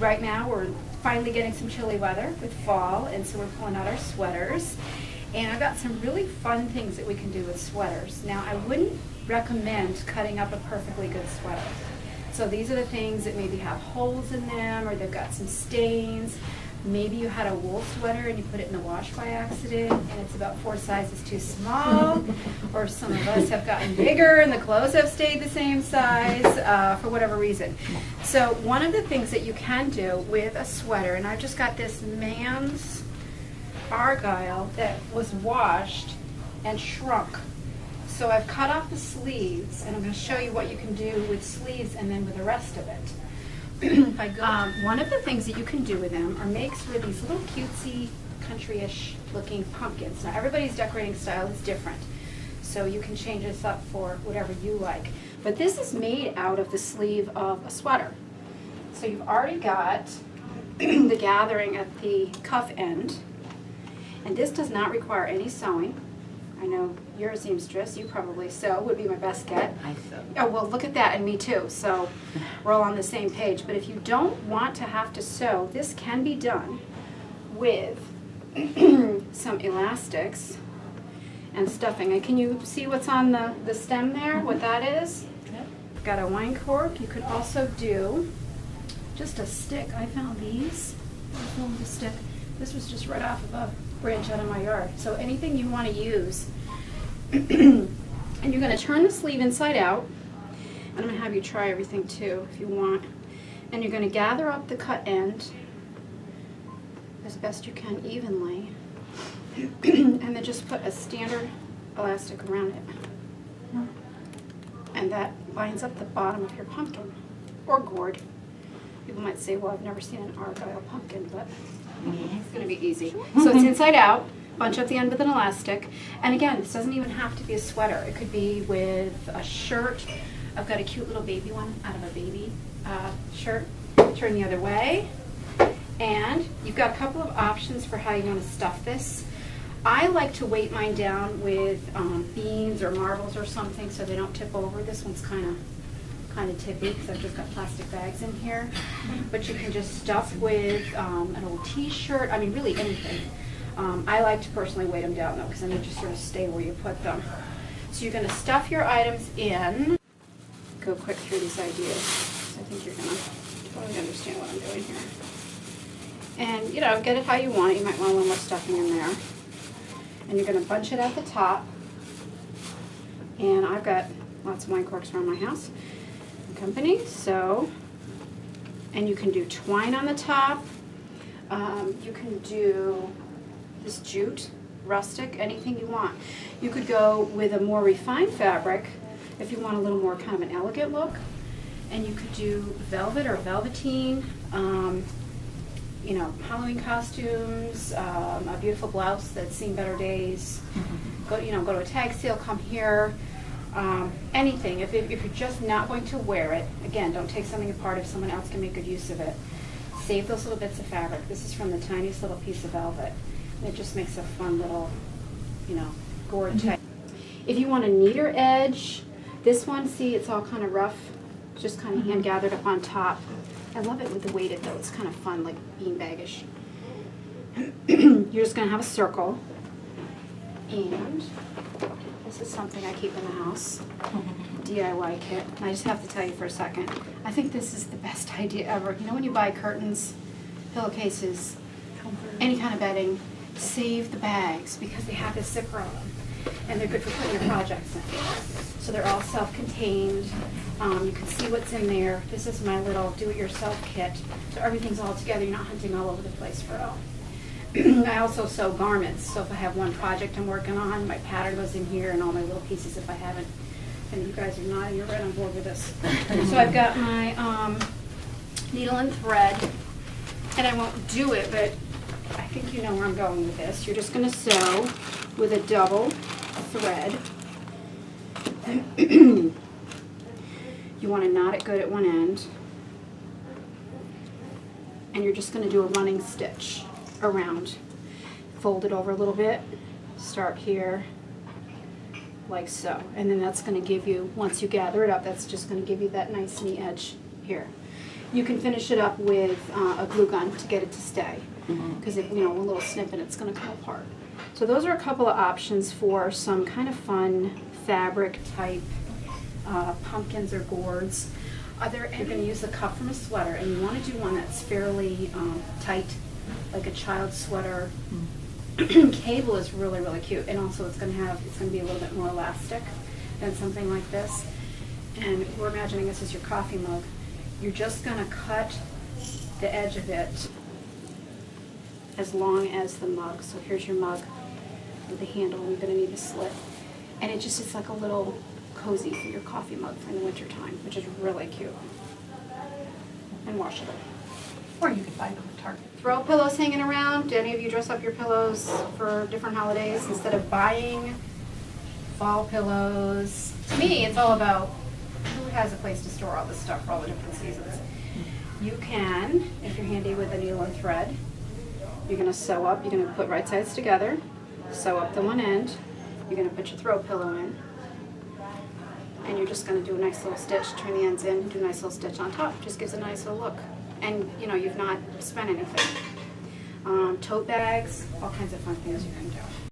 right now we're finally getting some chilly weather with fall, and so we're pulling out our sweaters. And I've got some really fun things that we can do with sweaters. Now, I wouldn't recommend cutting up a perfectly good sweater. So these are the things that maybe have holes in them, or they've got some stains. Maybe you had a wool sweater and you put it in the wash by accident and it's about 4 sizes too small, or some of us have gotten bigger and the clothes have stayed the same size for whatever reason. So one of the things that you can do with a sweater, and I've just got this man's argyle that was washed and shrunk. So I've cut off the sleeves, and I'm going to show you what you can do with sleeves and then with the rest of it. If I go, one of the things that you can do with them are make sort of these little cutesy, country-ish looking pumpkins. Now everybody's decorating style is different, so you can change this up for whatever you like. But this is made out of the sleeve of a sweater. So you've already got the gathering at the cuff end, and this does not require any sewing. I know you're a seamstress, you probably sew, would be my best get. I sew. Oh, well, look at that, and me too, so we're all on the same page. But if you don't want to have to sew, this can be done with some elastics and stuffing. And can you see what's on the stem there, what that is? Yep. Got a wine cork. You could also do just a stick. I found these. I filmed a stick. This was just right off of a branch out of my yard. So anything you want to use. And you're going to turn the sleeve inside out. And I'm going to have you try everything too if you want. And you're going to gather up the cut end as best you can evenly. And then just put a standard elastic around it. And that lines up the bottom of your pumpkin or gourd. People might say, well, I've never seen an argyle pumpkin, but it's going to be easy. So it's inside out, bunch up the end with an elastic. And again, this doesn't even have to be a sweater. It could be with a shirt. I've got a cute little baby one out of a baby shirt. Turn the other way. And you've got a couple of options for how you want to stuff this. I like to weight mine down with beans or marbles or something so they don't tip over. This one's kind of tippy because I've just got plastic bags in here. But you can just stuff with an old t-shirt, I mean really anything. I like to personally weight them down though because then they just sort of stay where you put them. So you're going to stuff your items in. Go quick through these ideas. I think you're going to totally understand what I'm doing here. And you know, get it how you want it. You might want a little more stuffing in there. And you're going to bunch it at the top. And I've got lots of wine corks around my house. Company, so, and you can do twine on the top. You can do this jute, rustic, anything you want. You could go with a more refined fabric if you want a little more kind of an elegant look, and you could do velvet or velveteen, you know, Halloween costumes, a beautiful blouse that's seen better days. Go to a tag sale, come here. Anything. If you're just not going to wear it, again, don't take something apart if someone else can make good use of it. Save those little bits of fabric. This is from the tiniest little piece of velvet. And it just makes a fun little, you know, gourd type. If you want a neater edge, this one, see, it's all kind of rough. It's just kind of hand gathered up on top. I love it with the weighted though. It's kind of fun, like beanbagish. You're just going to have a circle. And this is something I keep in the house, DIY kit. And I just have to tell you for a second, I think this is the best idea ever. You know when you buy curtains, pillowcases, any kind of bedding, save the bags because they have this zipper on them. And they're good for putting your projects in. So they're all self-contained. You can see what's in there. This is my little do-it-yourself kit. So everything's all together. You're not hunting all over the place for it all. I also sew garments, so if I have one project I'm working on, my pattern goes in here and all my little pieces if I haven't. And you guys are nodding, you're right on board with this. So I've got my needle and thread, and I won't do it, but I think you know where I'm going with this. You're just going to sew with a double thread. You want to knot it good at one end, and you're just going to do a running stitch around. Fold it over a little bit, start here like so, and then that's going to give you, once you gather it up, that's just going to give you that nice neat edge here. You can finish it up with a glue gun to get it to stay, because if you know, a little snip and it's going to come apart. So those are a couple of options for some kind of fun fabric type pumpkins or gourds. You're going to use the cuff from a sweater, and you want to do one that's fairly tight, like a child's sweater. Cable is really, really cute, and also it's going to be a little bit more elastic than something like this. And we're imagining this is your coffee mug. You're just going to cut the edge of it as long as the mug. So here's your mug with the handle. You're going to need a slit, and it's like a little cozy for your coffee mug for the winter time, which is really cute and washable. Or you could buy them at Target. Throw pillows hanging around. Do any of you dress up your pillows for different holidays instead of buying fall pillows? To me, it's all about who has a place to store all this stuff for all the different seasons. You can, if you're handy with a needle and thread, you're going to sew up. You're going to put right sides together, sew up the one end. You're going to put your throw pillow in, and you're just going to do a nice little stitch, turn the ends in, do a nice little stitch on top. Just gives a nice little look. And you know, you've not spent anything. Tote bags, all kinds of fun things you can do.